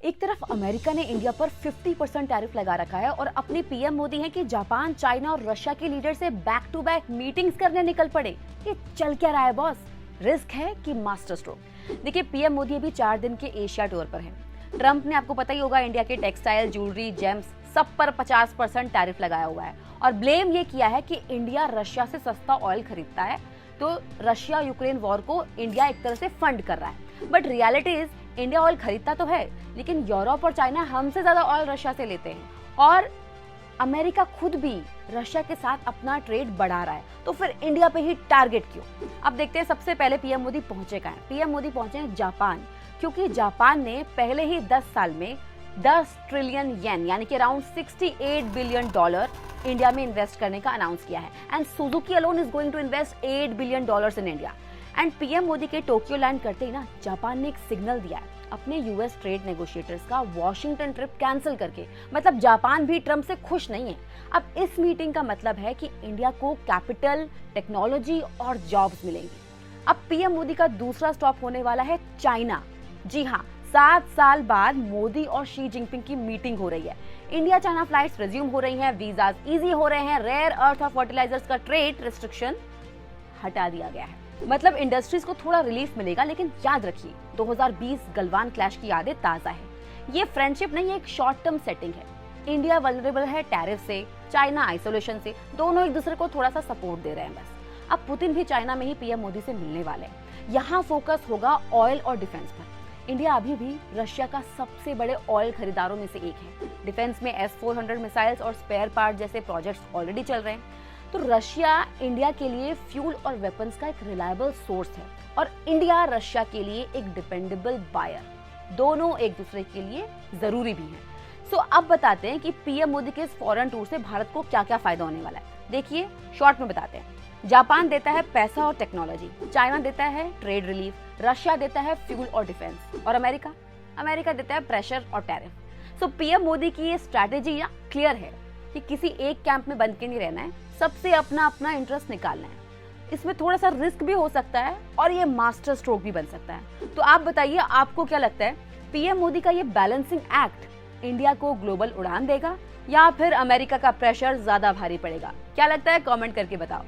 एक तरफ अमेरिका ने इंडिया पर 50% टैरिफ लगा रखा है और अपने पीएम मोदी हैं कि जापान, चाइना और रशिया के लीडर से बैक टू बैक मीटिंग्स करने निकल पड़े। ये चल क्या रहा है बॉस? रिस्क है कि मास्टर स्ट्रोक? देखिए, पीएम मोदी अभी 4 दिन के एशिया टूर पर हैं। ट्रंप ने, आपको पता ही होगा, इंडिया के टेक्सटाइल, ज्वेलरी, जेम्स सब पर 50% टैरिफ लगाया हुआ है और ब्लेम ये किया है कि इंडिया रशिया से सस्ता ऑयल खरीदता है, तो रशिया यूक्रेन वॉर को इंडिया एक तरह से फंड कर रहा है। But reality is, India oil खरीदता तो है, लेकिन यूरोप और चाइना हमसे ज्यादा ऑयल रशिया से लेते हैं और अमेरिका खुद भी रशिया के साथ अपना ट्रेड बढ़ा रहा है, तो फिर इंडिया पे ही टारगेट क्यों? अब देखते हैं सबसे पहले पीएम मोदी पहुंचे कहाँ हैं। पीएम मोदी पहुंचे हैं जापान, क्योंकि जापान ने पहले ही 10 साल में 10 ट्रिलियन येन यानी कि अराउंड $68 बिलियन इंडिया में इन्वेस्ट करने का अनाउंस किया है। And Suzuki alone is going to invest $8 billion in India. And PM Modi के टोक्यो लैंड करते ही ना जापान ने एक सिग्नल दिया है अपने यूएस ट्रेड नेगोशिएटर्स का वॉशिंगटन ट्रिप कैंसिल करके। मतलब जापान भी ट्रंप से खुश नहीं है। अब इस मीटिंग का मतलब है कि इंडिया को कैपिटल, टेक्नोलॉजी और जॉब्स मिलेंगी। अब पीएम मोदी का दूसरा स्टॉप होने वाला है चाइना। जी हाँ, 7 साल बाद मोदी और शी जिनपिंग की मीटिंग हो रही है। इंडिया चाइना फ्लाइट्स रिज्यूम हो रही हैं, वीजाज इजी हो रहे हैं, रेयर अर्थ और फर्टिलाइजर्स का ट्रेड रिस्ट्रिक्शन हटा दिया गया है। मतलब इंडस्ट्रीज को थोड़ा रिलीफ मिलेगा। लेकिन याद रखिए, 2020 गलवान क्लैश की यादें ताजा है। ये फ्रेंडशिप नहीं, एक शॉर्ट टर्म सेटिंग है। इंडिया वल्नरेबल है टैरिफ से, चाइना आइसोलेशन से, दोनों एक दूसरे को थोड़ा सा सपोर्ट दे रहे हैं बस। अब पुतिन भी चाइना में ही पीएम मोदी से मिलने वाले हैं। यहाँ फोकस होगा ऑयल और डिफेंस पर। इंडिया अभी भी रशिया का सबसे बड़े ऑयल खरीदारों में से एक है। डिफेंस में S-400 मिसाइल्स और स्पेयर पार्ट जैसे प्रोजेक्ट्स ऑलरेडी चल रहे हैं। तो रशिया इंडिया के लिए फ्यूल और वेपन्स का एक रिलायबल सोर्स है और इंडिया रशिया के लिए एक डिपेंडेबल बायर। दोनों एक दूसरे के लिए जरूरी भी हैं। सो अब बताते हैं कि पीएम मोदी के इस फॉरेन टूर से भारत को क्या क्या फायदा होने वाला है। देखिए, शॉर्ट में बताते हैं। जापान देता है पैसा और टेक्नोलॉजी, चाइना देता है ट्रेड रिलीफ, रशिया देता है फ्यूल और डिफेंस, और अमेरिका देता है प्रेशर और टैरिफ। सो पीएम मोदी की ये स्ट्रैटेजी या क्लियर है कि किसी एक कैंप में बंद के नहीं रहना है, सबसे अपना अपना इंटरेस्ट निकालना है। इसमें थोड़ा सा रिस्क भी हो सकता है और ये मास्टर स्ट्रोक भी बन सकता है। तो आप बताइए, आपको क्या लगता है, पीएम मोदी का ये बैलेंसिंग एक्ट इंडिया को ग्लोबल उड़ान देगा या फिर अमेरिका का प्रेशर ज्यादा भारी पड़ेगा? क्या लगता है, कमेंट करके बताओ।